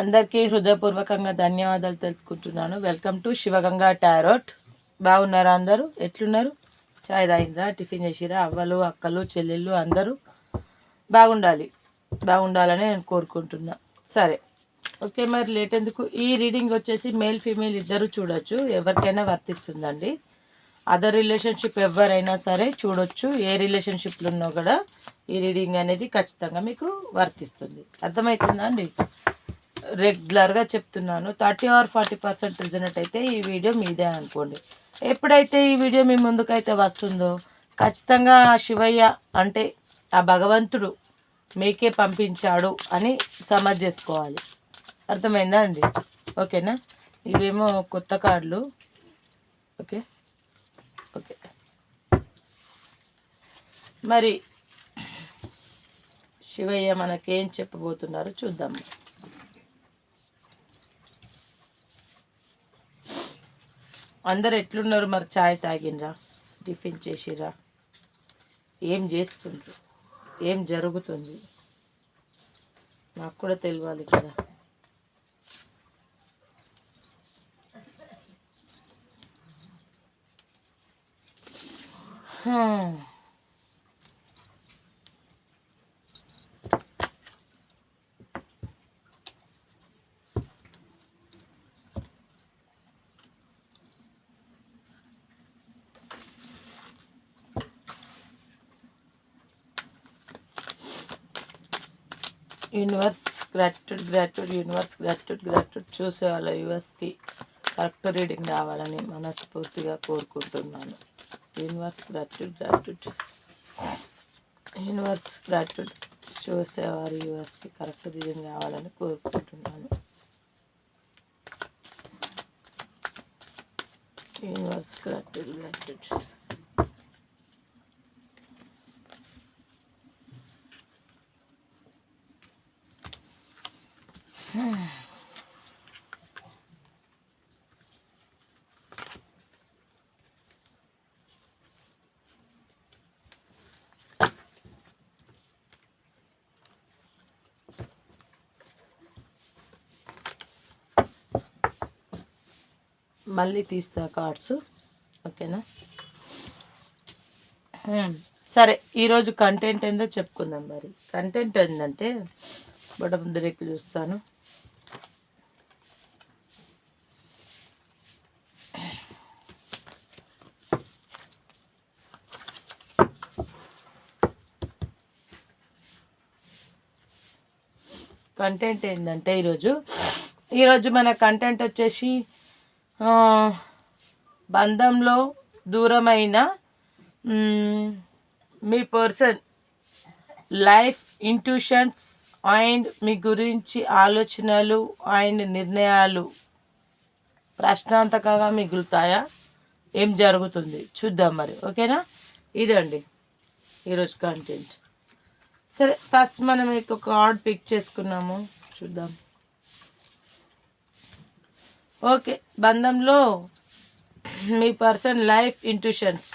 అందరికీ హృదయపూర్వకంగా ధన్యవాదాలు తెలుపుకుంటున్నాను. Welcome to Shivaganga tarot. బాగున్నారా? అందరూ ఎట్లున్నారు? చాయ్ తాగిందా? టిఫిన్ చేసిరా? అవ్వలు, అక్కలు, చెల్లెళ్ళు అందరూ బాగుండాలని నేను కోరుకుంటున్నా. సరే, ఓకే, మరి లేట్ ఎందుకు. ఈ రీడింగ్ వచ్చేసి మేల్ ఫీమేల్ ఇద్దరు చూడొచ్చు, ఎవరికైనా వర్తిస్తుందండి. అదర్ రిలేషన్షిప్ ఎవరైనా సరే చూడొచ్చు. ఏ రిలేషన్షిప్లో ఉన్నా కూడా ఈ రీడింగ్ అనేది ఖచ్చితంగా మీకు వర్తిస్తుంది. అర్థమవుతుందా అండి? రెగ్యులర్గా చెప్తున్నాను. 30 or 40% రిజనెట్ అయితే ఈ వీడియో మీదే అనుకోండి. ఎప్పుడైతే ఈ వీడియో మీ ముందుకైతే వస్తుందో ఖచ్చితంగా ఆ శివయ్య అంటే ఆ భగవంతుడు మీకే పంపించాడు అని సమజ్ చేసుకోవాలి. అర్థమైందా అండి? ఓకేనా? ఇవేమో కొత్త కార్డులు. ఓకే ఓకే మరి శివయ్య మనకేం చెప్పబోతున్నారో చూద్దాం. అందరు ఎట్లున్నారు? మరి ఛాయ్ తాగినరా? టిఫిన్ చేసిరా? ఏం చేస్తుండ్రు? ఏం జరుగుతుంది? నాకు కూడా తెలియాలి కదా. యూనివర్స్ గ్రాట్యూడ్ యూనివర్స్ చూసే వాళ్ళ యూఎస్కి కరెక్ట్ రీడింగ్ రావాలని మనస్ఫూర్తిగా కోరుకుంటున్నాను. యూనివర్స్ గ్రాట్యూడ్ చూసేవారి యూఎస్కి కరెక్ట్ రీడింగ్ రావాలని కోరుకుంటున్నాను. యూనివర్స్ గ్రాట్యూడ్ మళ్ళీ తీస్తా కార్డ్స్. ఓకేనా? సరే, ఈరోజు కంటెంట్ ఏందో చెప్పుకుందాం. మరి కంటెంట్ ఏంటంటే బొడముద్రేకి చూస్తాను. కంటెంట్ ఏంటంటే ఈరోజు మన కంటెంట్ వచ్చేసి బంధంలో దూరమైన మీ పర్సన్ లైఫ్ ఇంట్యూషన్స్ అండ్ మీ గురించి ఆలోచనలు అండ్ నిర్ణయాలు ప్రశ్నార్థకంగా మిగులుతాయా? ఏం జరుగుతుంది చూద్దాం మరి. ఓకేనా? ఇదండి ఈరోజు కంటెంట్. సరే, ఫస్ట్ మనం ఒక కార్డ్ పిక్ చేసుకున్నాము, చూద్దాం. ఓకే, బంధంలో మీ పర్సన్ లైఫ్ ఇంట్యూషన్స్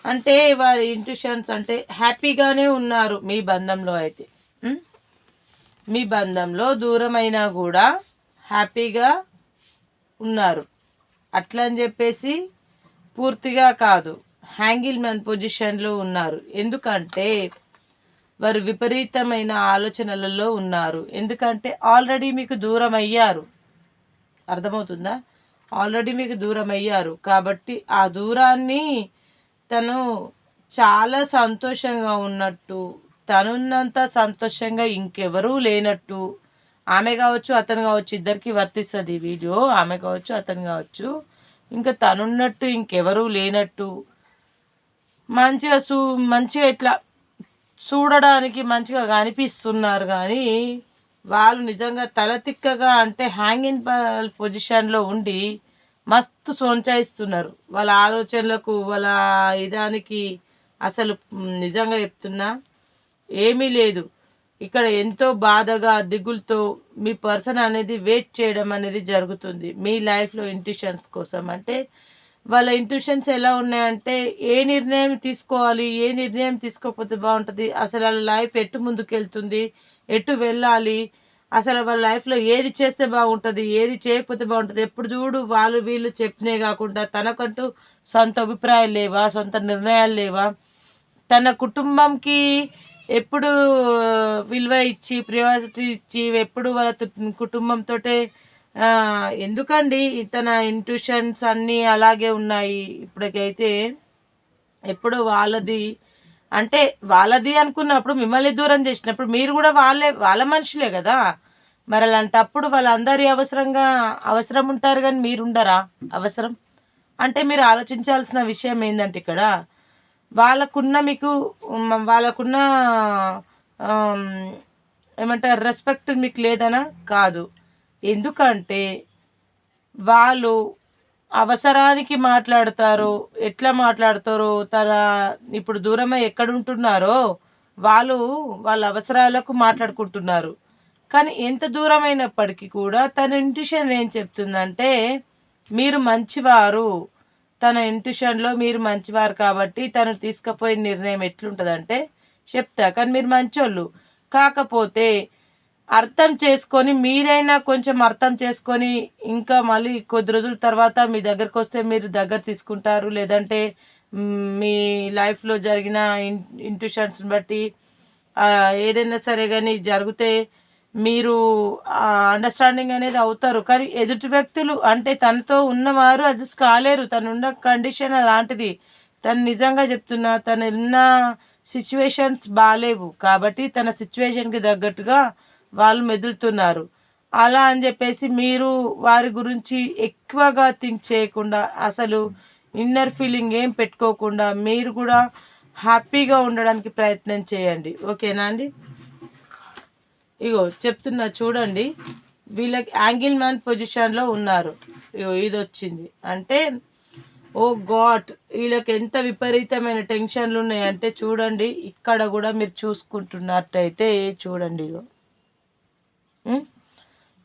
అంటే వారి ఇంట్యూషన్స్ అంటే హ్యాపీగానే ఉన్నారు. మీ బంధంలో అయితే మీ బంధంలో దూరమైనా కూడా హ్యాపీగా ఉన్నారు. అట్లా అని చెప్పేసి పూర్తిగా కాదు, హ్యాంగిల్ మ్యాన్ పొజిషన్లో ఉన్నారు. ఎందుకంటే వారు విపరీతమైన ఆలోచనలలో ఉన్నారు. ఎందుకంటే ఆల్రెడీ మీకు దూరం అయ్యారు. అర్థమవుతుందా? ఆల్రెడీ మీకు దూరం అయ్యారు కాబట్టి ఆ దూరాన్ని తను చాలా సంతోషంగా ఉన్నట్టు, తనున్నంత సంతోషంగా ఇంకెవరూ లేనట్టు, ఆమె కావచ్చు అతను కావచ్చు, ఇద్దరికి వర్తిస్తుంది ఈ వీడియో. ఆమె కావచ్చు అతను కావచ్చు, ఇంకా తనున్నట్టు ఇంకెవరూ లేనట్టు మంచిగా ఇట్లా చూడడానికి మంచిగా కనిపిస్తున్నారు. కానీ వాళ్ళు నిజంగా తలతిక్కగా అంటే హ్యాంగింగ్ పొజిషన్లో ఉండి మస్తు సొంచాయిస్తున్నారు. వాళ్ళ ఆలోచనలకు వాళ్ళ ఇదానికి అసలు నిజంగా చెప్తున్నా ఏమీ లేదు. ఇక్కడ ఎంతో బాధగా దిగులతో మీ పర్సన్ అనేది వెయిట్ చేయడం అనేది జరుగుతుంది మీ లైఫ్లో ఇంట్యూషన్స్ కోసం. అంటే వాళ్ళ ఇంట్యూషన్స్ ఎలా ఉన్నాయంటే ఏ నిర్ణయం తీసుకోవాలి, ఏ నిర్ణయం తీసుకోకపోతే బాగుంటుంది, అసలు వాళ్ళ లైఫ్ ఎటు ముందుకు వెళ్తుంది, ఎటు వెళ్ళాలి అసలు వాళ్ళ లైఫ్లో ఏది చేస్తే బాగుంటుంది, ఏది చేయకపోతే బాగుంటుంది, ఎప్పుడు చూడు వాళ్ళు వీళ్ళు చెప్పినే కాకుండా తనకంటూ సొంత అభిప్రాయాలు లేవా, సొంత నిర్ణయాలు లేవా, తన కుటుంబంకి ఎప్పుడు విలువ ఇచ్చి ప్రియారిటీ ఇచ్చి ఎప్పుడు వాళ్ళ కుటుంబంతో ఎందుకండి తన ఇంట్యూషన్స్ అన్నీ అలాగే ఉన్నాయి. ఇప్పటికైతే ఎప్పుడు వాళ్ళది అంటే వాళ్ళది అనుకున్నప్పుడు మిమ్మల్ని దూరం చేసినప్పుడు మీరు కూడా వాళ్ళ మనుషులే కదా. మరి అలాంటప్పుడు వాళ్ళందరి అవసరం ఉంటారు కానీ మీరు ఉండరా అవసరం? అంటే మీరు ఆలోచించాల్సిన విషయం ఏంటంటే ఇక్కడ వాళ్ళకున్న ఏమంటారు రెస్పెక్ట్ మీకు లేదనా కాదు. ఎందుకంటే వాళ్ళు అవసరానికి మాట్లాడతారు, ఎట్లా మాట్లాడతారో ఇప్పుడు దూరమై ఎక్కడుంటున్నారో వాళ్ళ అవసరాలకు మాట్లాడుకుంటున్నారు. కానీ ఎంత దూరమైనప్పటికీ కూడా తన ఇంట్యూషన్ ఏం చెప్తుందంటే మీరు మంచివారు, తన ఇంట్యూషన్లో మీరు మంచివారు కాబట్టి తను తీసుకుపోయే నిర్ణయం ఎట్లుంటుందంటే చెప్తా. కానీ మీరు మంచోళ్ళు కాకపోతే అర్థం చేసుకొని మీరైనా కొంచెం అర్థం చేసుకొని ఇంకా మళ్ళీ కొద్ది రోజుల తర్వాత మీ దగ్గరకు వస్తే మీరు దగ్గర తీసుకుంటారు. లేదంటే మీ లైఫ్లో జరిగిన ఇంట్యూషన్స్ని బట్టి ఏదైనా సరే కానీ జరిగితే మీరు అండర్స్టాండింగ్ అనేది అవుతారు. కానీ ఎదుటి వ్యక్తులు అంటే తనతో ఉన్నవారు అడ్జస్ట్ కాలేరు. తనున్న కండిషన్ అలాంటిది. తను నిజంగా చెప్తున్నా తను ఉన్న సిచ్యువేషన్స్ బాగాలేవు కాబట్టి తన సిచ్యువేషన్కి తగ్గట్టుగా వాళ్ళు మెదులుతున్నారు. అలా అని చెప్పేసి మీరు వారి గురించి ఎక్కువగా థింక్ చేయకుండా అసలు ఇన్నర్ ఫీలింగ్ ఏం పెట్టుకోకుండా మీరు కూడా హ్యాపీగా ఉండడానికి ప్రయత్నం చేయండి. ఓకేనా అండి? ఇగో చెప్తున్నా చూడండి, వీళ్ళకి యాంగిల్ మ్యాన్ పొజిషన్లో ఉన్నారు. ఇగో ఇది వచ్చింది అంటే ఓ గాడ్ వీళ్ళకి ఎంత విపరీతమైన టెన్షన్లు ఉన్నాయంటే చూడండి. ఇక్కడ కూడా మీరు చూసుకుంటున్నట్టయితే చూడండి, ఇగో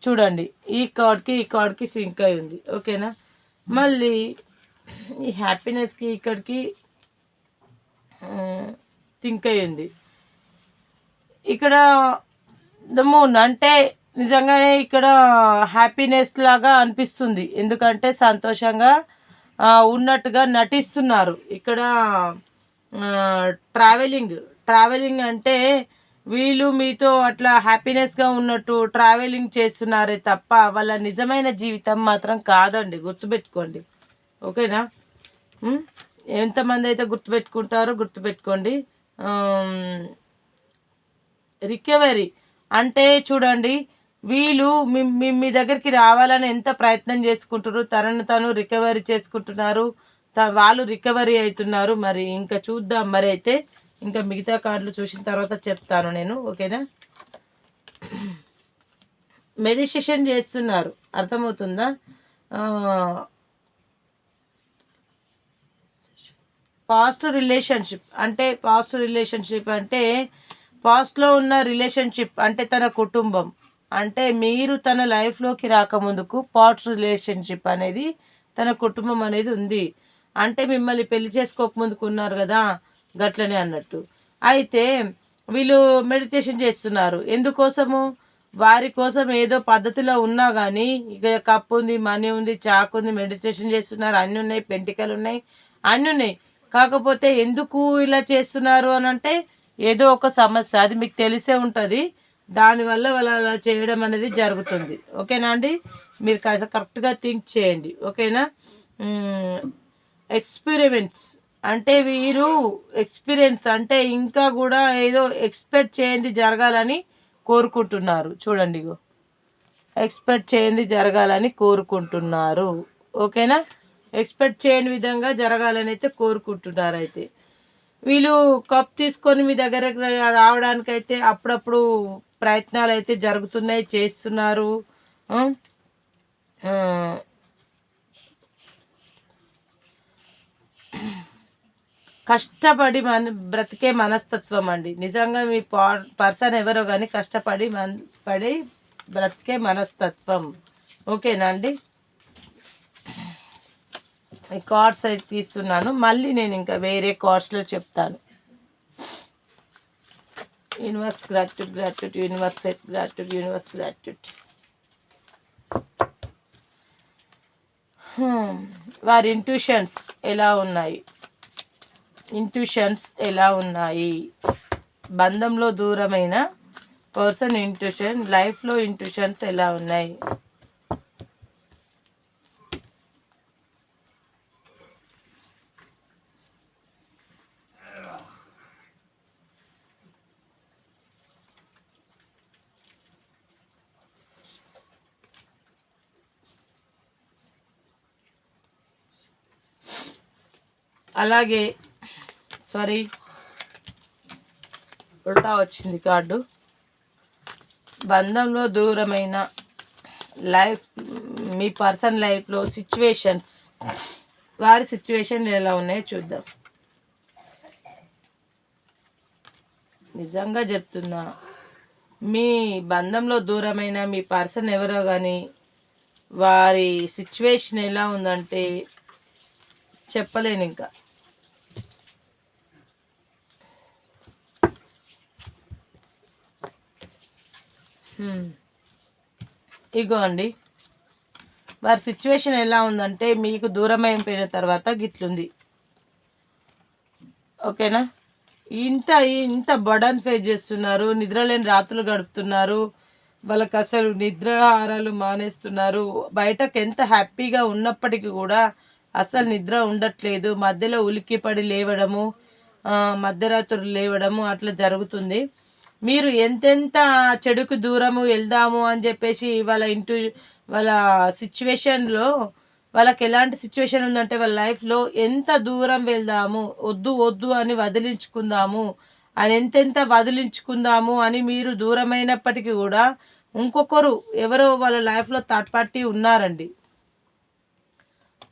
చూడండి ఈ కార్డ్కి సింక్ అయి ఉంది. ఓకేనా? మళ్ళీ ఈ హ్యాపీనెస్కి ఇక్కడికి సింక్ అయి ఉంది. ఇక్కడ ద మూన్ అంటే నిజంగానే ఇక్కడ హ్యాపీనెస్ లాగా అనిపిస్తుంది. ఎందుకంటే సంతోషంగా ఉన్నట్టుగా నటిస్తున్నారు. ఇక్కడ ట్రావెలింగ్ అంటే వీళ్ళు మీతో అట్లా హ్యాపీనెస్గా ఉన్నట్టు ట్రావెలింగ్ చేస్తున్నారే తప్ప వాళ్ళ నిజమైన జీవితం మాత్రం కాదండి. గుర్తుపెట్టుకోండి. ఓకేనా? ఎంతమంది అయితే గుర్తుపెట్టుకుంటారో గుర్తుపెట్టుకోండి. రికవరీ అంటే చూడండి, వీళ్ళు మీ దగ్గరికి రావాలని ఎంత ప్రయత్నం చేసుకుంటారు, తనను తను రికవరీ చేసుకుంటున్నారు, వాళ్ళు రికవరీ అవుతున్నారు. మరి ఇంకా చూద్దాం. మరి అయితే ఇంకా మిగతా కార్డులు చూసిన తర్వాత చెప్తాను నేను. ఓకేనా? మెడిటేషన్ చేస్తున్నారు, అర్థమవుతుందా? పాస్ట్ రిలేషన్షిప్ అంటే పాస్ట్లో ఉన్న రిలేషన్షిప్ అంటే తన కుటుంబం అంటే మీరు తన లైఫ్లోకి రాకముందుకు పాస్ట్ రిలేషన్షిప్ అనేది తన కుటుంబం అనేది ఉంది. అంటే మిమ్మల్ని పెళ్లి చేసుకోకముందుకు ఉన్నారు కదా, గట్లనే అన్నట్టు. అయితే వీళ్ళు మెడిటేషన్ చేస్తున్నారు. ఎందుకోసము? వారి కోసం ఏదో పద్ధతిలో ఉన్నా కానీ ఇక కప్పు ఉంది, మనీ ఉంది, చాకు ఉంది, మెడిటేషన్ చేస్తున్నారు, అన్నీ ఉన్నాయి, పెంటికలు ఉన్నాయి, అన్నీ ఉన్నాయి. కాకపోతే ఎందుకు ఇలా చేస్తున్నారు అని అంటే ఏదో ఒక సమస్య, అది మీకు తెలిసే ఉంటుంది. దానివల్ల వాళ్ళు అలా చేయడం అనేది జరుగుతుంది. ఓకేనా అండి? మీరు కరెక్ట్గా థింక్ చేయండి. ఓకేనా? ఎక్స్పెరిమెంట్స్ అంటే వీరు ఎక్స్పీరియన్స్ అంటే ఇంకా కూడా ఏదో ఎక్స్పెక్ట్ చేయండి జరగాలని కోరుకుంటున్నారు. చూడండి, ఎక్స్పెక్ట్ చేయండి జరగాలని కోరుకుంటున్నారు. ఓకేనా? ఎక్స్పెక్ట్ చేయని విధంగా జరగాలని అయితే కోరుకుంటున్నారు. అయితే వీళ్ళు కప్ తీసుకొని మీ దగ్గరకు రావడానికైతే అప్పుడప్పుడు ప్రయత్నాలు అయితే జరుగుతున్నాయి, చేస్తున్నారు. కష్టపడి బ్రతికే మనస్తత్వం అండి. నిజంగా మీ పర్సన్ ఎవరో కానీ కష్టపడి బ్రతికే మనస్తత్వం. ఓకేనా అండి? ఈ కార్డ్స్ అయితే తీస్తున్నాను, మళ్ళీ నేను ఇంకా వేరే కార్డ్స్లో చెప్తాను. Universe gratitude, gratitude, universe gratitude, universe gratitude. వారి ఇంట్యూషన్స్ ఎలా ఉన్నాయి? ఇంట్యూషన్స్ ఎలా ఉన్నాయి? బంధంలో దూరమైన పర్సన్ ఇంట్యూషన్, లైఫ్లో ఇంట్యూషన్స్ ఎలా ఉన్నాయి? అలాగే సారీ ఉల్టా వచ్చింది కార్డు. బంధంలో దూరమైన లైఫ్, మీ పర్సన్ లైఫ్లో సిచ్యువేషన్స్, వారి సిచ్యువేషన్ ఎలా ఉన్నాయో చూద్దాం. నిజంగా చెప్తున్నా, మీ బంధంలో దూరమైన మీ పర్సన్ ఎవరో కానీ వారి సిచ్యువేషన్ ఎలా ఉందంటే చెప్పలేను ఇంకా. ఇగో అండి, వారి సిచ్యువేషన్ ఎలా ఉందంటే మీకు దూరం అయిపోయిన తర్వాత గిట్లుంది. ఓకేనా? ఇంత బర్డన్ ఫేస్ చేస్తున్నారు, నిద్రలేని రాత్రులు గడుపుతున్నారు, వాళ్ళకి అసలు నిద్రాహారాలు మానేస్తున్నారు. బయటకు ఎంత హ్యాపీగా ఉన్నప్పటికీ కూడా అసలు నిద్ర ఉండట్లేదు. మధ్యలో ఉలిక్కిపడి లేవడము, మధ్యరాత్రులు లేవడము అట్లా జరుగుతుంది. మీరు ఎంతెంత చెడుకు దూరము వెళ్దాము అని చెప్పేసి వాళ్ళ సిచ్యువేషన్లో, వాళ్ళకి ఎలాంటి సిచ్యువేషన్ ఉందంటే వాళ్ళ లైఫ్లో ఎంత దూరం వెళ్దాము, వద్దు వద్దు అని వదిలించుకుందాము అని ఎంతెంత వదిలించుకుందాము అని మీరు దూరమైనప్పటికీ కూడా ఇంకొకరు ఎవరో వాళ్ళ లైఫ్లో థర్డ్ పార్టీ ఉన్నారండి.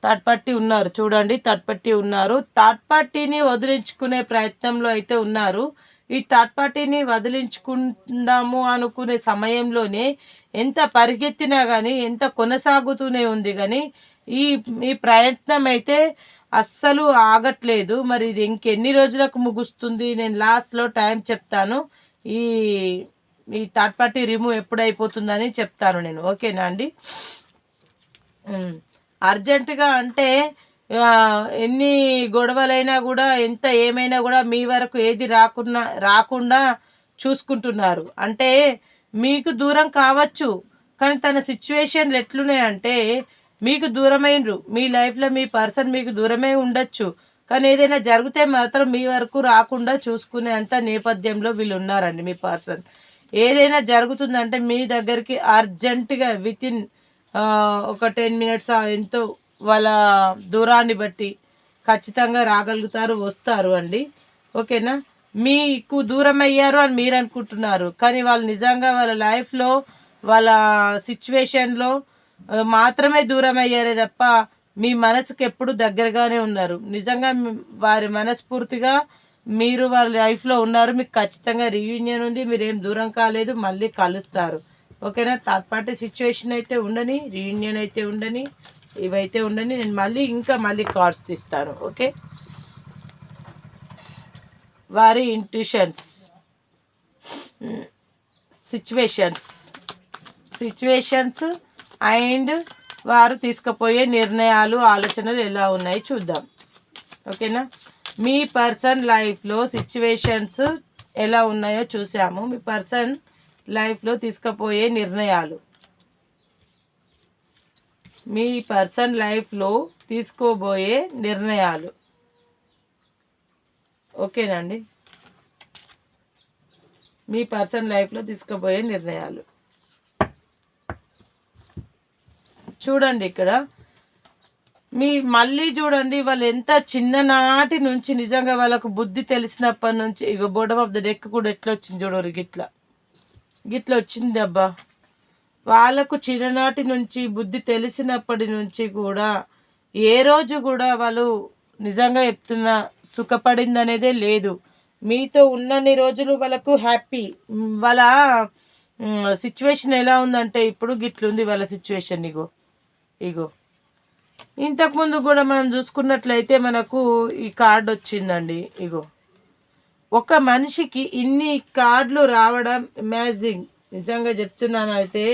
థర్డ్ పార్టీ ఉన్నారు, చూడండి. థర్డ్ పార్టీ ఉన్నారు. థర్డ్ పార్టీని వదిలించుకునే ప్రయత్నంలో అయితే ఉన్నారు. ఈ థర్డ్ పార్టీని వదిలించుకుందాము అనుకునే సమయంలోనే ఎంత పరిగెత్తినా కానీ, ఎంత కొనసాగుతూనే ఉంది కానీ ఈ ప్రయత్నం అయితే అస్సలు ఆగట్లేదు. మరి ఇది ఇంకెన్ని రోజులకు ముగుస్తుంది? నేను లాస్ట్లో టైం చెప్తాను. ఈ థర్డ్ పార్టీ రిమూవ్ ఎప్పుడైపోతుందని చెప్తాను నేను. ఓకేనా అండి? అర్జెంటుగా అంటే ఎన్ని గొడవలైనా కూడా, ఎంత ఏమైనా కూడా మీ వరకు ఏది రాకుండా చూసుకుంటున్నారు. అంటే మీకు దూరం కావచ్చు, కానీ తన సిచ్యువేషన్లు ఎట్లున్నాయంటే మీకు దూరమైనరు. మీ లైఫ్లో మీ పర్సన్ మీకు దూరమే ఉండొచ్చు, కానీ ఏదైనా జరిగితే మాత్రం మీ వరకు రాకుండా చూసుకునే అంత నేపథ్యంలో వీళ్ళు ఉన్నారండి. మీ పర్సన్ ఏదైనా జరుగుతుందంటే మీ దగ్గరికి అర్జెంటుగా వితిన్ ఒక 10 minutes ఎంతో వాళ్ళ దూరాన్ని బట్టి ఖచ్చితంగా రాగలుగుతారు, వస్తారు అండి. ఓకేనా? మీకు దూరం అయ్యారు అని మీరు అనుకుంటున్నారు, కానీ వాళ్ళు నిజంగా వాళ్ళ లైఫ్లో వాళ్ళ సిచ్యువేషన్లో మాత్రమే దూరం అయ్యారే తప్ప మీ మనసుకి ఎప్పుడు దగ్గరగానే ఉన్నారు. నిజంగా వారి మనస్ఫూర్తిగా మీరు వాళ్ళ లైఫ్లో ఉన్నారు. మీకు ఖచ్చితంగా రీయూనియన్ ఉంది, మీరేం దూరం కాలేదు, మళ్ళీ కలుస్తారు. ఓకేనా? థర్డ్ పార్టీ సిచ్యువేషన్ అయితే ఉండని, రీయూనియన్ అయితే ఉండని, ఇవైతే ఉండని. నేను మళ్ళీ కార్డ్స్ తీస్తాను. ఓకే? వారి ఇంట్యూషన్స్, సిచ్యువేషన్స్ అండ్ వారు తీసుకుపోయే నిర్ణయాలు, ఆలోచనలు ఎలా ఉన్నాయి చూద్దాం. ఓకేనా? మీ పర్సన్ లైఫ్లో సిచ్యువేషన్స్ ఎలా ఉన్నాయో చూసాము. మీ పర్సన్ లైఫ్లో తీసుకుపోయే నిర్ణయాలు, మీ పర్సన్ లైఫ్లో తీసుకోబోయే నిర్ణయాలు. ఓకేనండి? మీ పర్సన్ లైఫ్లో తీసుకోబోయే నిర్ణయాలు చూడండి. ఇక్కడ మళ్ళీ చూడండి, వాళ్ళు ఎంత చిన్ననాటి నుంచి నిజంగా వాళ్ళకు బుద్ధి తెలిసినప్పటి నుంచి, ఇక బోర్డమ్ ఆఫ్ ద డెక్ కూడా ఎట్లా వచ్చింది చూడరు, గిట్లా వచ్చింది అబ్బా. వాళ్ళకు చిన్ననాటి నుంచి బుద్ధి తెలిసినప్పటి నుంచి కూడా ఏ రోజు కూడా వాళ్ళు నిజంగా చెప్తున్నా సుఖపడింది అనేదే లేదు. మీతో ఉన్నన్ని రోజులు వాళ్ళకు హ్యాపీ. వాళ్ళ సిచ్యువేషన్ ఎలా ఉందంటే ఇప్పుడు గిట్లుంది వాళ్ళ సిచ్యువేషన్. ఇగో ఇంతకుముందు కూడా మనం చూసుకున్నట్లయితే మనకు ఈ కార్డ్ వచ్చిందండి. ఇగో ఒక మనిషికి ఇన్ని కార్డులు రావడం అమేజింగ్. నిజంగా చెప్తున్నాను. అయితే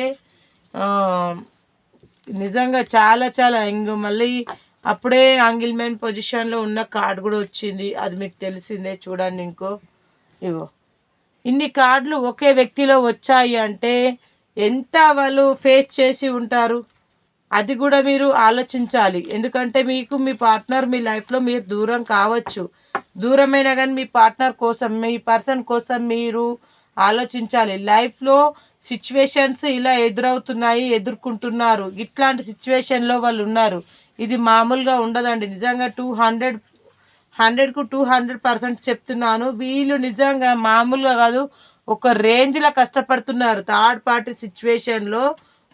నిజంగా చాలా చాలా ఇంక మళ్ళీ అప్పుడే యాంగిల్మెంట్ పొజిషన్లో ఉన్న కార్డు కూడా వచ్చింది. అది మీకు తెలిసిందే. చూడండి ఇగో ఇన్ని కార్డులు ఒకే వ్యక్తిలో వచ్చాయి అంటే ఎంత వాళ్ళు ఫేస్ చేసి ఉంటారు. అది కూడా మీరు ఆలోచించాలి. ఎందుకంటే మీకు మీ పార్ట్నర్ మీ లైఫ్లో మీరు దూరం కావచ్చు. దూరమైనా కానీ మీ పార్ట్నర్ కోసం మీ పర్సన్ కోసం మీరు ఆలోచించాలి. లైఫ్లో సిచ్యువేషన్స్ ఇలా ఎదుర్కొంటున్నారు. ఇట్లాంటి సిచ్యువేషన్లో వాళ్ళు ఉన్నారు. ఇది మామూలుగా ఉండదండి. నిజంగా 100కు 200% చెప్తున్నాను. వీళ్ళు నిజంగా మామూలుగా కాదు, ఒక రేంజ్లో కష్టపడుతున్నారు. థర్డ్ పార్టీ సిచ్యువేషన్లో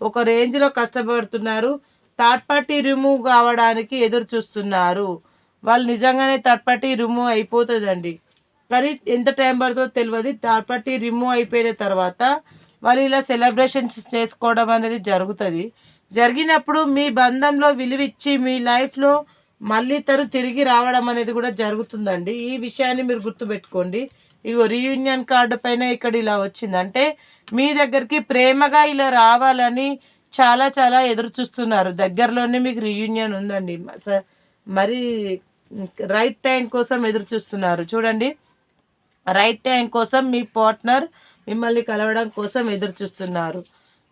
ఒక రేంజ్లో కష్టపడుతున్నారు. థర్డ్ పార్టీ రిమూవ్ కావడానికి ఎదురు చూస్తున్నారు. వాళ్ళు నిజంగానే థర్డ్ పార్టీ రిమూవ్ అయిపోతుందండి. కానీ ఎంత టైం పడుతుందో తెలియదు. థర్డ్ పార్టీ రిమూవ్ అయిపోయిన తర్వాత వాళ్ళు ఇలా సెలబ్రేషన్స్ చేసుకోవడం అనేది జరుగుతుంది. జరిగినప్పుడు మీ బంధంలో విలువిచ్చి మీ లైఫ్లో మళ్ళీ తిరిగి రావడం అనేది కూడా జరుగుతుందండి. ఈ విషయాన్ని మీరు గుర్తుపెట్టుకోండి. ఇగో రీయూనియన్ కార్డు పైన ఇక్కడ ఇలా వచ్చింది. అంటే మీ దగ్గరికి ప్రేమగా ఇలా రావాలని చాలా చాలా ఎదురు చూస్తున్నారు. దగ్గరలోనే మీకు రీయూనియన్ ఉందండి. మరి రైట్ టైం కోసం ఎదురు చూస్తున్నారు. చూడండి, రైట్ టైం కోసం మీ పార్ట్నర్ మిమ్మల్ని కలవడం కోసం ఎదురు చూస్తున్నారు.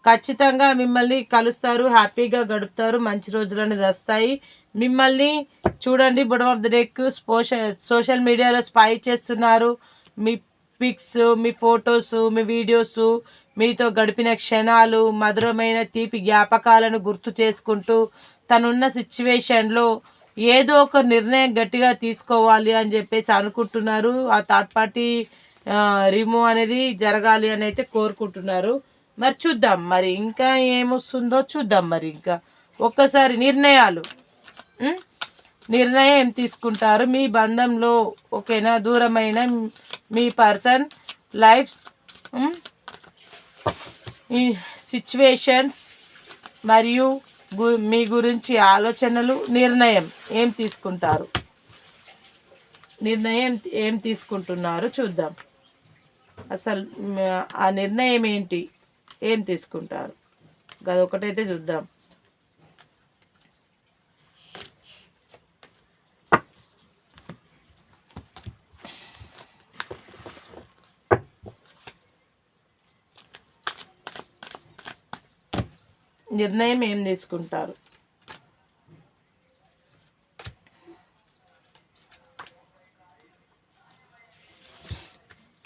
ఖచ్చితంగా మిమ్మల్ని కలుస్తారు, హ్యాపీగా గడుపుతారు, మంచి రోజులు అనేది వస్తాయి. మిమ్మల్ని చూడండి, bottom of the deck social మీడియాలో స్పై చేస్తున్నారు. మీ పిక్స్, మీ ఫొటోస్, మీ వీడియోస్, మీతో గడిపిన క్షణాలు, మధురమైన తీపి జ్ఞాపకాలను గుర్తు చేసుకుంటూ తనున్న సిచ్యువేషన్లో ఏదో ఒక నిర్ణయం గట్టిగా తీసుకోవాలి అని చెప్పేసి అనుకుంటున్నారు. ఆ థర్డ్ పార్టీ రిమూవ్ అనేది జరగాలి అని అయితే కోరుకుంటున్నారు. మరి చూద్దాం, మరి ఇంకా ఏమొస్తుందో చూద్దాం. మరి ఇంకా ఒక్కసారి నిర్ణయం ఏం తీసుకుంటారు మీ బంధంలో? ఓకేనా, దూరమైన మీ పర్సన్ లైఫ్ సిచ్యువేషన్స్ మరియు మీ గురించి ఆలోచనలు, నిర్ణయం ఏం తీసుకుంటారు? నిర్ణయం ఏం తీసుకుంటున్నారు చూద్దాం. అసలు ఆ నిర్ణయం ఏంటి, ఏం తీసుకుంటారు? అదొకటైతే చూద్దాం. నిర్ణయం ఏం తీసుకుంటారు?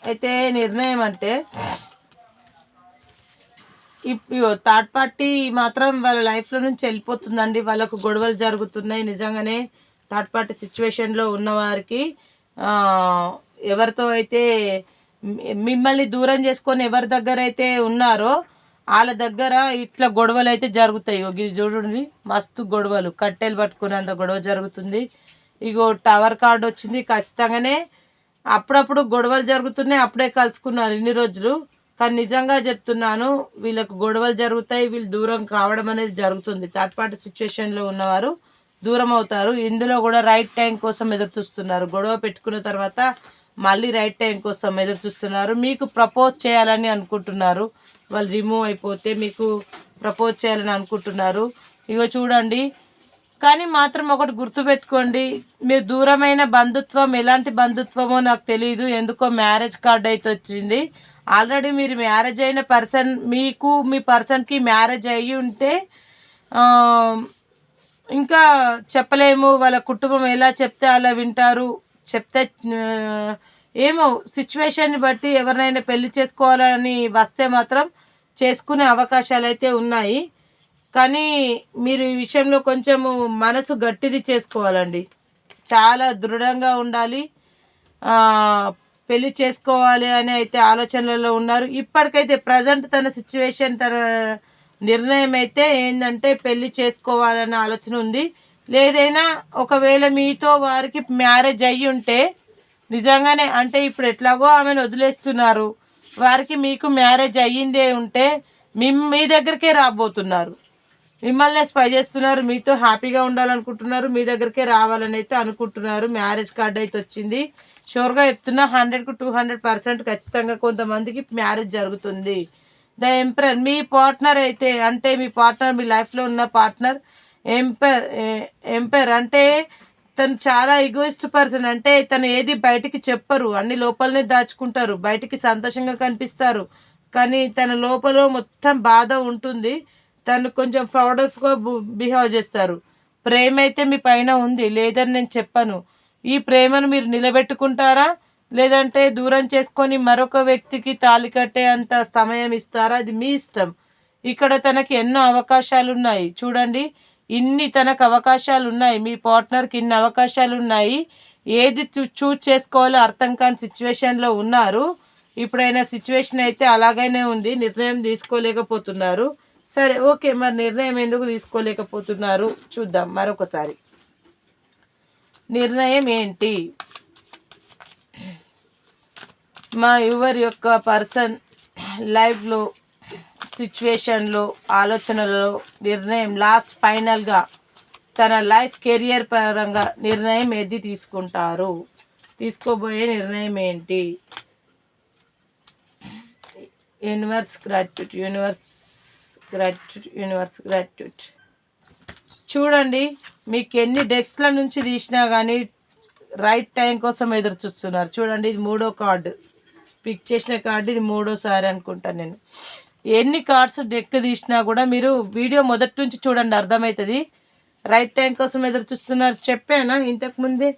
అయితే నిర్ణయం అంటే థర్డ్ పార్టీ మాత్రం వాళ్ళ లైఫ్లో నుంచి వెళ్ళిపోతుందండి. వాళ్ళకు గొడవలు జరుగుతున్నాయి. నిజంగానే థర్డ్ పార్టీ సిచ్యువేషన్లో ఉన్నవారికి ఎవరితో అయితే మిమ్మల్ని దూరం చేసుకొని ఎవరి దగ్గర అయితే ఉన్నారో వాళ్ళ దగ్గర ఇట్లా గొడవలు అయితే జరుగుతాయి. ఇది చూడండి, మస్తు గొడవలు, కట్టెలు పట్టుకునేంత గొడవ జరుగుతుంది. ఇగో టవర్ కార్డు వచ్చింది. ఖచ్చితంగానే అప్పుడప్పుడు గొడవలు జరుగుతున్నాయి. అప్పుడే కలుసుకున్నారు ఇన్ని రోజులు. కానీ నిజంగా చెప్తున్నాను, వీళ్ళకు గొడవలు జరుగుతాయి. వీళ్ళు దూరం కావడం అనేది జరుగుతుంది. థర్డ్ పార్టీ సిచ్యువేషన్లో ఉన్నవారు దూరం అవుతారు. ఇందులో కూడా రైట్ టైం కోసం ఎదురు చూస్తున్నారు. గొడవ పెట్టుకున్న తర్వాత మళ్ళీ రైట్ టైం కోసం ఎదురు చూస్తున్నారు. మీకు ప్రపోజ్ చేయాలని అనుకుంటున్నారు. వాళ్ళు రిమూవ్ అయిపోతే మీకు ప్రపోజ్ చేయాలని అనుకుంటున్నారు. ఇగో చూడండి, కానీ మాత్రం ఒకటి గుర్తుపెట్టుకోండి, మీరు దూరమైన బంధుత్వం ఎలాంటి బంధుత్వమో నాకు తెలియదు. ఎందుకో మ్యారేజ్ కార్డ్ అయితే వచ్చింది. ఆల్రెడీ మీరు మ్యారేజ్ అయిన పర్సన్, మీకు మీ పర్సన్కి మ్యారేజ్ అయ్యి ఉంటే ఇంకా చెప్పలేము. వాళ్ళ కుటుంబం ఎలా చెప్తే అలా వింటారు. చెప్తే ఏమో సిచ్యువేషన్ని బట్టి ఎవరినైనా పెళ్లి చేసుకోవాలని వస్తే మాత్రం చేసుకునే అవకాశాలు అయితే ఉన్నాయి. కానీ మీరు ఈ విషయంలో కొంచెము మనసు గట్టిది చేసుకోవాలండి. చాలా దృఢంగా ఉండాలి. పెళ్లి చేసుకోవాలి అని అయితే ఆలోచనలలో ఉన్నారు. ఇప్పటికైతే ప్రజెంట్ తన సిచ్యువేషన్, తన నిర్ణయం అయితే ఏంటంటే పెళ్లి చేసుకోవాలన్న ఆలోచన ఉంది. లేదైనా ఒకవేళ మీతో వారికి మ్యారేజ్ అయ్యి ఉంటే నిజంగానే, అంటే ఇప్పుడు ఎట్లాగో ఆమెను వదిలేస్తున్నారు, వారికి మీకు మ్యారేజ్ అయ్యిందే ఉంటే మీ దగ్గరికే రాబోతున్నారు. మిమ్మల్ని స్పై చేస్తున్నారు. మీతో హ్యాపీగా ఉండాలనుకుంటున్నారు. మీ దగ్గరికే రావాలని అయితే అనుకుంటున్నారు. మ్యారేజ్ కార్డ్ అయితే వచ్చింది. షూర్గా చెప్తున్నా 100కు 200% ఖచ్చితంగా కొంతమందికి మ్యారేజ్ జరుగుతుంది. ద ఎంపరర్ మీ పార్ట్నర్ అయితే, అంటే మీ పార్ట్నర్, మీ లైఫ్లో ఉన్న పార్ట్నర్ ఎంపైర్ అంటే తను చాలా ఈగోయిస్ట్ పర్సన్. అంటే తను ఏది బయటికి చెప్పరు, అన్ని లోపలనే దాచుకుంటారు. బయటికి సంతోషంగా కనిపిస్తారు, కానీ తన లోపల మొత్తం బాధ ఉంటుంది. తను కొంచెం ప్రౌడ్గా బిహేవ్ చేస్తారు. ప్రేమ అయితే మీ పైన ఉంది, లేదని నేను చెప్పను. ఈ ప్రేమను మీరు నిలబెట్టుకుంటారా, లేదంటే దూరం చేసుకొని మరొక వ్యక్తికి తాళి కట్టే అంత సమయం ఇస్తారా? అది మీ ఇష్టం. ఇక్కడ తనకి ఎన్నో అవకాశాలు ఉన్నాయి చూడండి. తనకు అవకాశాలు ఉన్నాయి, మీ పార్ట్నర్కి ఇన్ని అవకాశాలు ఉన్నాయి. ఏది చూజ్ చేసుకోవాలో అర్థం కాని సిచ్యువేషన్లో ఉన్నారు. ఇప్పుడైనా సిచ్యువేషన్ అయితే అలాగనే ఉంది, నిర్ణయం తీసుకోలేకపోతున్నారు. సరే, ఓకే, మరి నిర్ణయం ఎందుకు తీసుకోలేకపోతున్నారు చూద్దాం మరొకసారి. నిర్ణయం ఏంటి? మా యువర్ యొక్క పర్సన్ లైఫ్లో, సిచ్యువేషన్లో, ఆలోచనలలో నిర్ణయం, లాస్ట్ ఫైనల్గా తన లైఫ్ కెరియర్ పరంగా నిర్ణయం ఏది తీసుకుంటారు? తీసుకోబోయే నిర్ణయం ఏంటి? Universe gratitude, universe gratitude, universe gratitude. చూడండి, మీకు ఎన్ని డెక్స్ల నుంచి తీసినా కానీ రైట్ టైం కోసం ఎదురు చూస్తున్నారు. చూడండి, ఇది 3వ కార్డు, పిక్ చేసిన కార్డు ఇది 3వసారి అనుకుంటాను నేను. ఎన్ని కార్డ్స్ డెక్ తీసినా కూడా మీరు వీడియో మొదటి నుంచి చూడండి, అర్థమవుతుంది. రైట్ టైం కోసం ఎదురు చూస్తున్నారు చెప్పానా ఇంతకుముందే.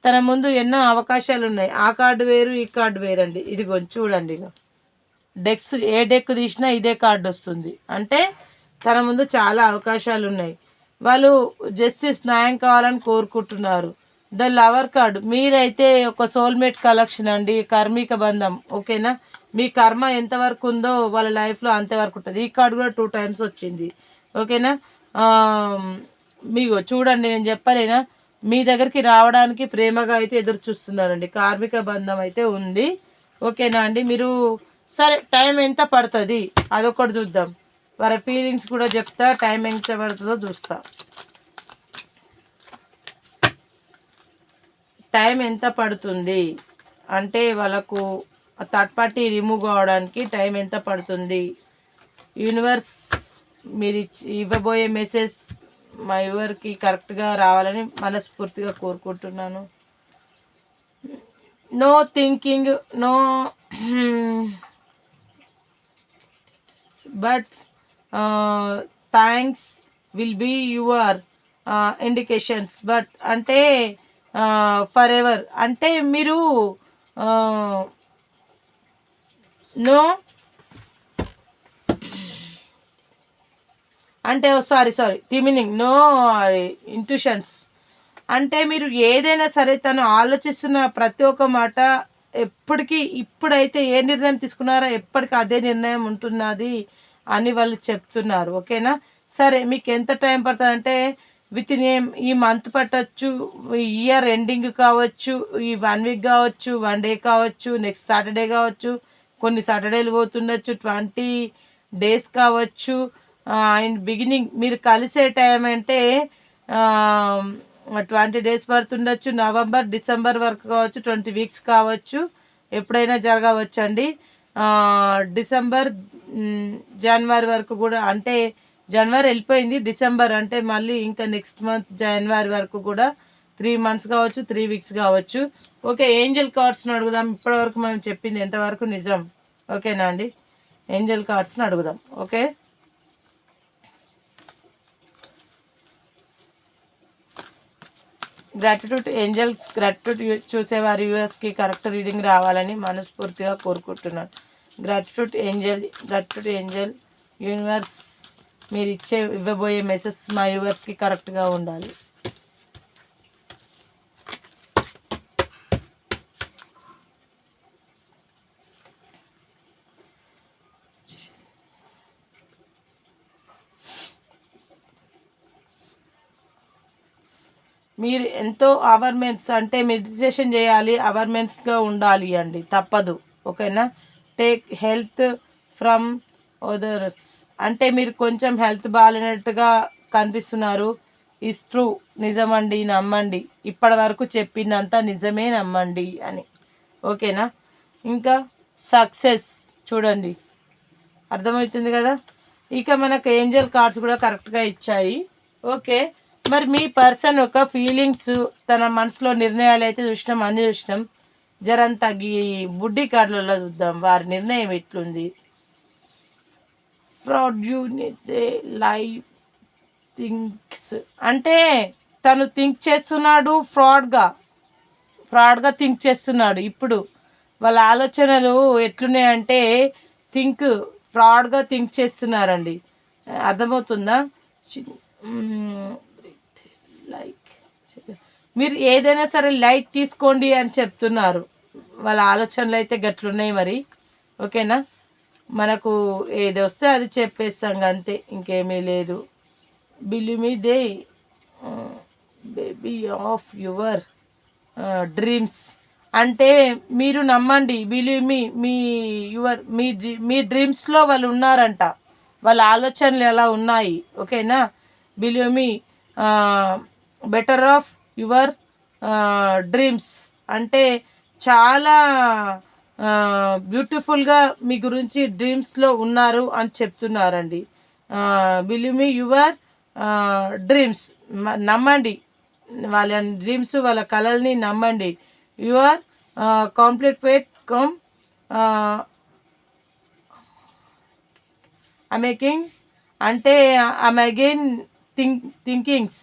తన ముందు ఎన్నో అవకాశాలు ఉన్నాయి. ఆ కార్డు వేరు, ఈ కార్డు వేరండి. ఇదిగో చూడండి, ఇక డెక్స్ ఏ డెక్ తీసినా ఇదే కార్డు వస్తుంది. అంటే తన ముందు చాలా అవకాశాలు ఉన్నాయి. వాళ్ళు జస్టిస్, న్యాయం కావాలని కోరుకుంటున్నారు. ద లవర్ కార్డు, మీరైతే ఒక సోల్మేట్ కలెక్షన్ అండి, కార్మిక బంధం. ఓకేనా? మీ కర్మ ఎంతవరకు ఉందో వాళ్ళ లైఫ్లో అంతవరకు ఉంటుంది. ఈ కార్డు కూడా 2 టైమ్స్ వచ్చింది. ఓకేనా? మీకు చూడండి, నేను చెప్పలేనా, మీ దగ్గరికి రావడానికి ప్రేమగా అయితే ఎదురు చూస్తున్నారండి. కార్మిక బంధం అయితే ఉంది. ఓకేనా అండి? మీరు సరే, టైం ఎంత పడుతుంది అదొకటి చూద్దాం. వారి ఫీలింగ్స్ కూడా చెప్తా, టైం ఎంత పడుతుందో చూస్తా. టైం ఎంత పడుతుంది అంటే వాళ్ళకు థర్డ్ పార్టీ రిమూవ్ కావడానికి టైం ఎంత పడుతుంది? యూనివర్స్ మీరు ఇవ్వబోయే మెసేజ్ మా యువర్కి కరెక్ట్గా రావాలని మనస్ఫూర్తిగా కోరుకుంటున్నాను. No thinking, no but thanks will be your indications. But అంటే ఫర్ ఎవర్ అంటే మీరు నో అంటే sorry the meaning no intuitions అంటే మీరు ఏదైనా సరే తను ఆలోచిస్తున్న ప్రతి ఒక్క మాట ఎప్పటికీ, ఇప్పుడైతే ఏ నిర్ణయం తీసుకున్నారో ఎప్పటికీ అదే నిర్ణయం ఉంటున్నది అని వాళ్ళు చెప్తున్నారు. ఓకేనా? సరే, మీకు ఎంత టైం పడుతుంది అంటే విత్ ఇన్ ఈ మంత్ పట్టచ్చు, ఇయర్ ఎండింగ్ కావచ్చు, ఈ 1 వీక్ కావచ్చు, 1 డే కావచ్చు, నెక్స్ట్ సాటర్డే కావచ్చు, కొన్ని సాటర్డేలు పోతుండొచ్చు, 20 డేస్ కావచ్చు. అండ్ బిగినింగ్ మీరు కలిసే టైం అంటే 20 డేస్ పడుతుండొచ్చు, నవంబర్ డిసెంబర్ వరకు కావచ్చు, 20 వీక్స్ కావచ్చు, ఎప్పుడైనా జరగవచ్చు అండి. డిసెంబర్ జనవరి వరకు కూడా, అంటే జనవరి వెళ్ళిపోయింది, డిసెంబర్ అంటే మళ్ళీ ఇంకా నెక్స్ట్ మంత్ జనవరి వరకు కూడా 3 months కావచ్చు, 3 weeks కావచ్చు. ఓకే, ఏంజల్ కార్డ్స్ని అడుగుదాం. ఇప్పటివరకు మనం చెప్పింది ఎంతవరకు నిజం? ఓకేనా అండి? ఏంజల్ కార్డ్స్ని అడుగుదాం. ఓకే, గ్రాటిట్యూడ్ ఏంజల్స్, గ్రాటిట్యూడ్ చూసేవారి యూఎస్కి కరెక్ట్ రీడింగ్ రావాలని మనస్ఫూర్తిగా కోరుకుంటున్నాను. గ్రాటిట్యూడ్ ఏంజల్ యూనివర్స్ మీరు ఇవ్వబోయే మెసేజ్ మా యూవర్స్కి కరెక్ట్గా ఉండాలి. మీరు ఎంతో అవేర్నెస్, అంటే మెడిటేషన్ చేయాలి, అవేర్నెస్గా ఉండాలి అండి, తప్పదు. ఓకేనా? టేక్ హెల్త్ ఫ్రమ్ అదర్స్ అంటే మీరు కొంచెం హెల్త్ బాగాలేనట్టుగా కనిపిస్తున్నారు. ఇస్ ట్రూ, నిజమండి, నమ్మండి. ఇప్పటి వరకు చెప్పిందంతా నిజమే, నమ్మండి అని. ఓకేనా. ఇంకా సక్సెస్ చూడండి, అర్థమవుతుంది కదా. ఇక మనకు ఏంజల్ కార్డ్స్ కూడా కరెక్ట్గా ఇచ్చాయి. ఓకే, మరి మీ పర్సన్ యొక్క ఫీలింగ్స్, తన మనసులో నిర్ణయాలు అయితే చూసినాం, అన్ని చూసినాం. జరం తగ్గి బుడ్డి కార్డులలో చూద్దాం వారి నిర్ణయం ఎట్లుంది. ఫ్రాడ్ లైఫ్ థింక్స్ అంటే తను థింక్ చేస్తున్నాడు, ఫ్రాడ్గా థింక్ చేస్తున్నాడు. ఇప్పుడు వాళ్ళ ఆలోచనలు ఎట్లున్నాయంటే ఫ్రాడ్గా థింక్ చేస్తున్నారండి. అర్థమవుతుందా. లైక్ మీరు ఏదైనా సరే లైట్ తీసుకోండి అని చెప్తున్నారు. వాళ్ళ ఆలోచనలు అయితే గట్లున్నాయి మరి. ఓకేనా, మనకు ఏది వస్తే అది చెప్పేస్తాం అంతే, ఇంకేమీ లేదు. Believe me they baby of your dreams అంటే మీరు నమ్మండి. బిలీవ్ మీ మీ డ్రీమ్స్లో వాళ్ళు ఉన్నారంట, వాళ్ళ ఆలోచనలు ఎలా ఉన్నాయి. ఓకేనా, believe me better of your dreams అంటే చాలా బ్యూటిఫుల్గా మీ గురించి డ్రీమ్స్లో ఉన్నారు అని చెప్తున్నారండి. బిలీవ్ మీ యువర్ డ్రీమ్స్, నమ్మండి వాళ్ళ డ్రీమ్స్, వాళ్ళ కళల్ని నమ్మండి. Your complete wait come making అంటే అగైన్ థింకింగ్స్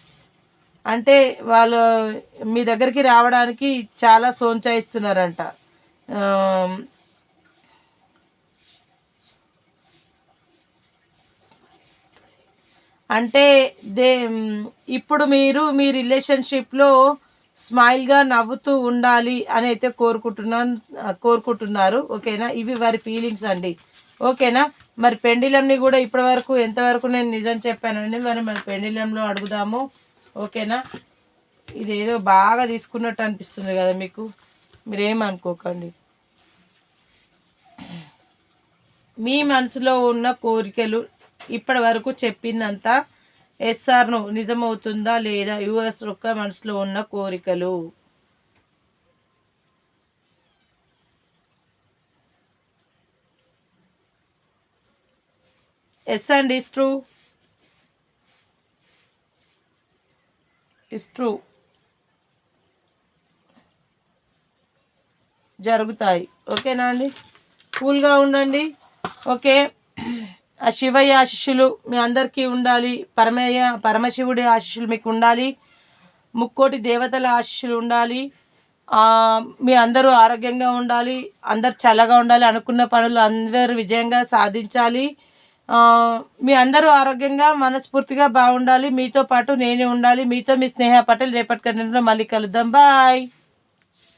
అంటే వాళ్ళు మీ దగ్గరికి రావడానికి చాలా సోంచాయిస్తున్నారంట. అంటే ఇప్పుడు మీరు మీ రిలేషన్షిప్లో స్మైల్గా నవ్వుతూ ఉండాలి అని అయితే కోరుకుంటున్నారు. ఓకేనా, ఇవి వారి ఫీలింగ్స్ అండి. ఓకేనా, మరి పెండిలంని కూడా ఇప్పటి వరకు ఎంతవరకు నేను నిజం చెప్పానండి, మరి పెండిలంలో అడుగుదాము. ఓకేనా, ఇదేదో బాగా తీసుకున్నట్టు అనిపిస్తుంది కదా మీకు, మీరేమనుకోకండి. మీ మనసులో ఉన్న కోరికలు ఇప్పటి వరకు చెప్పిందంతా ఎస్ఆర్ను నిజమవుతుందా లేదా? యూఎస్ యొక్క మనసులో ఉన్న కోరికలు ఎస్ అండ్ ఇస్ ట్రూ జరుగుతాయి. ఓకేనా అండి, కూల్గా ఉండండి. ఓకే, ఆ శివయ్య ఆశీస్సులు మీ అందరికీ ఉండాలి. పరమశివుడి ఆశీస్సులు మీకు ఉండాలి. ముక్కోటి దేవతల ఆశీస్సులు ఉండాలి. మీ అందరూ ఆరోగ్యంగా ఉండాలి, అందరు చల్లగా ఉండాలి, అనుకున్న పనులు అందరూ విజయంగా సాధించాలి. మీ అందరూ ఆరోగ్యంగా మనస్ఫూర్తిగా బాగుండాలి. మీతో పాటు నేనే ఉండాలి. మీతో మీ స్నేహ పటేల్. రేపటి కంటెంట్లో మళ్ళీ కలుద్దాం. బాయ్.